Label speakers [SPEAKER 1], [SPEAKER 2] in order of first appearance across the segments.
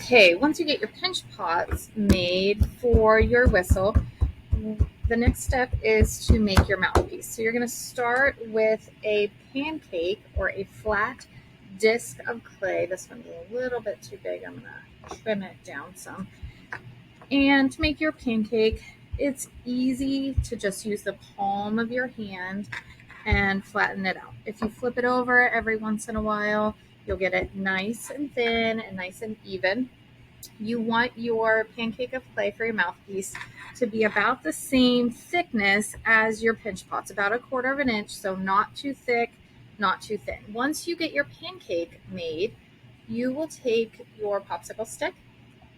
[SPEAKER 1] Okay, once you get your pinch pots made for your whistle, the next step is to make your mouthpiece. So you're going to start with a pancake or a flat disc of clay. This one's a little bit too big. I'm going to trim it down some. And to make your pancake, it's easy to just use the palm of your hand and flatten it out. If you flip it over every once in a while, you'll get it nice and thin and nice and even. You want your pancake of clay for your mouthpiece to be about the same thickness as your pinch pots, about 1/4 of an inch, so not too thick, not too thin. Once you get your pancake made, you will take your popsicle stick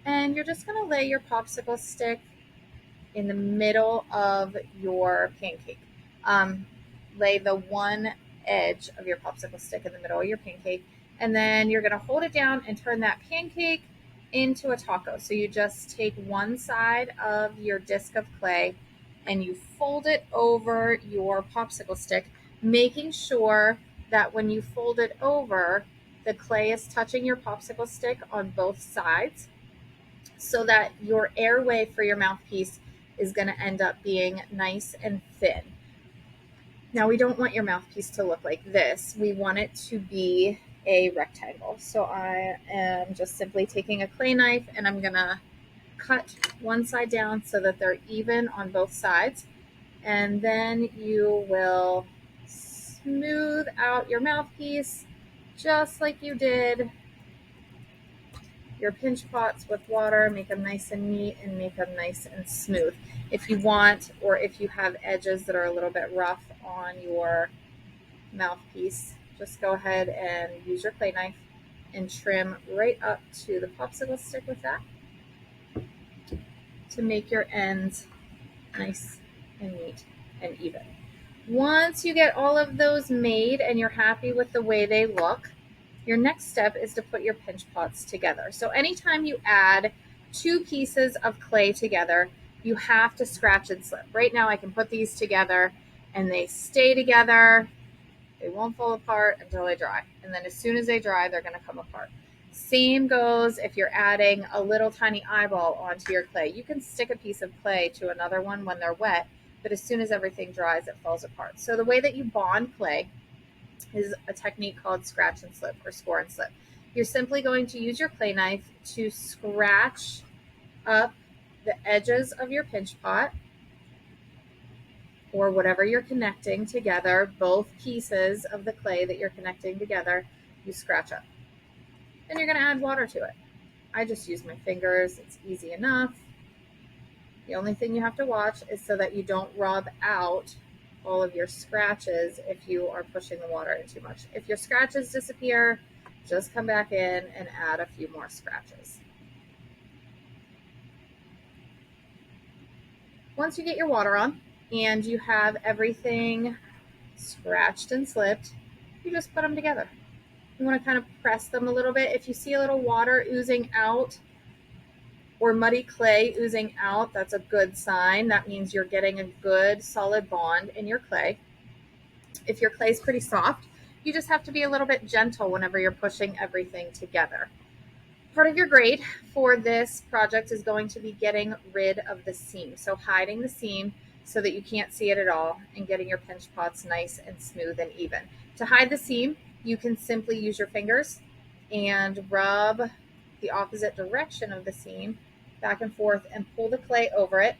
[SPEAKER 1] and you're just going to lay your popsicle stick in the middle of your pancake. Lay the one edge of your popsicle stick in the middle of your pancake, and then you're going to hold it down and turn that pancake into a taco. So you just take one side of your disc of clay and you fold it over your popsicle stick, making sure that when you fold it over, the clay is touching your popsicle stick on both sides, so that your airway for your mouthpiece is going to end up being nice and thin. Now, we don't want your mouthpiece to look like this. We want it to be a rectangle. So I am just simply taking a clay knife and I'm going to cut one side down so that they're even on both sides. And then you will smooth out your mouthpiece just like you did your pinch pots with water. Make them nice and neat and make them nice and smooth. If you want, or if you have edges that are a little bit rough on your mouthpiece, just go ahead and use your clay knife and trim right up to the popsicle stick with that to make your ends nice and neat and even. Once you get all of those made and you're happy with the way they look, your next step is to put your pinch pots together. So anytime you add 2 pieces of clay together, you have to scratch and slip. Right now I can put these together and they stay together. They won't fall apart until they dry. And then as soon as they dry, they're going to come apart. Same goes if you're adding a little tiny eyeball onto your clay. You can stick a piece of clay to another one when they're wet, but as soon as everything dries, it falls apart. So the way that you bond clay is a technique called scratch and slip or score and slip. You're simply going to use your clay knife to scratch up the edges of your pinch pot or whatever you're connecting together, both pieces of the clay that you're connecting together, you scratch up. Then you're going to add water to it. I just use my fingers. It's easy enough. The only thing you have to watch is so that you don't rub out all of your scratches if you are pushing the water in too much. If your scratches disappear, just come back in and add a few more scratches. Once you get your water on and you have everything scratched and slipped, you just put them together. You want to kind of press them a little bit. If you see a little water oozing out or muddy clay oozing out, that's a good sign. That means you're getting a good solid bond in your clay. If your clay is pretty soft, you just have to be a little bit gentle whenever you're pushing everything together. Part of your grade for this project is going to be getting rid of the seam. So hiding the seam so that you can't see it at all and getting your pinch pots nice and smooth and even. To hide the seam, you can simply use your fingers and rub the opposite direction of the seam back and forth and pull the clay over it,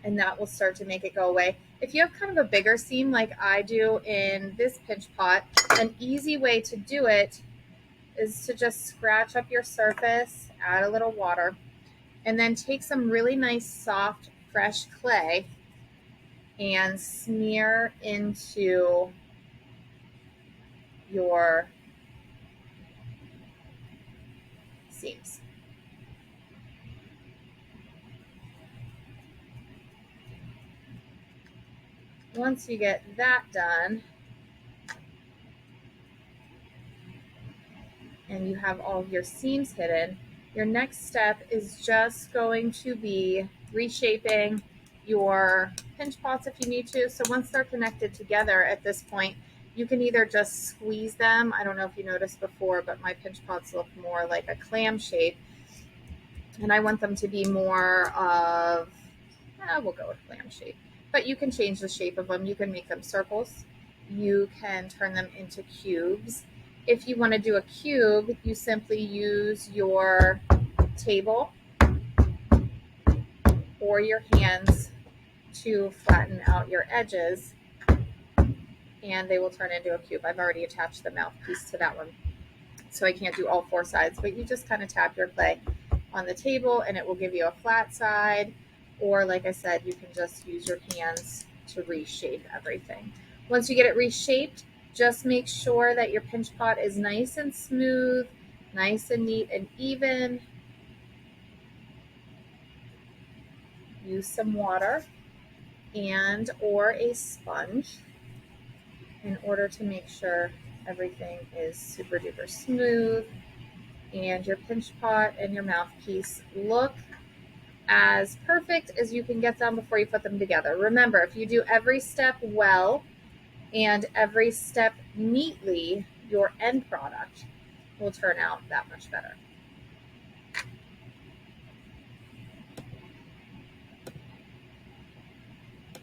[SPEAKER 1] and that will start to make it go away. If you have kind of a bigger seam like I do in this pinch pot, an easy way to do it is to just scratch up your surface, add a little water, and then take some really nice soft fresh clay and smear into your seams. Once you get that done and you have all of your seams hidden, your next step is just going to be reshaping your pinch pots if you need to. So once they're connected together at this point, you can either just squeeze them. I don't know if you noticed before, but my pinch pots look more like a clam shape. And I want them to be more of, we'll go with lamb shape. But you can change the shape of them. You can make them circles. You can turn them into cubes. If you want to do a cube, you simply use your table or your hands to flatten out your edges, and they will turn into a cube. I've already attached the mouthpiece to that one, so I can't do all four sides, but you just kind of tap your clay on the table and it will give you a flat side, or like I said, you can just use your hands to reshape everything. Once you get it reshaped, just make sure that your pinch pot is nice and smooth, nice and neat and even. Use some water and or a sponge in order to make sure everything is super duper smooth and your pinch pot and your mouthpiece look as perfect as you can get them before you put them together. Remember, if you do every step well and every step neatly, your end product will turn out that much better.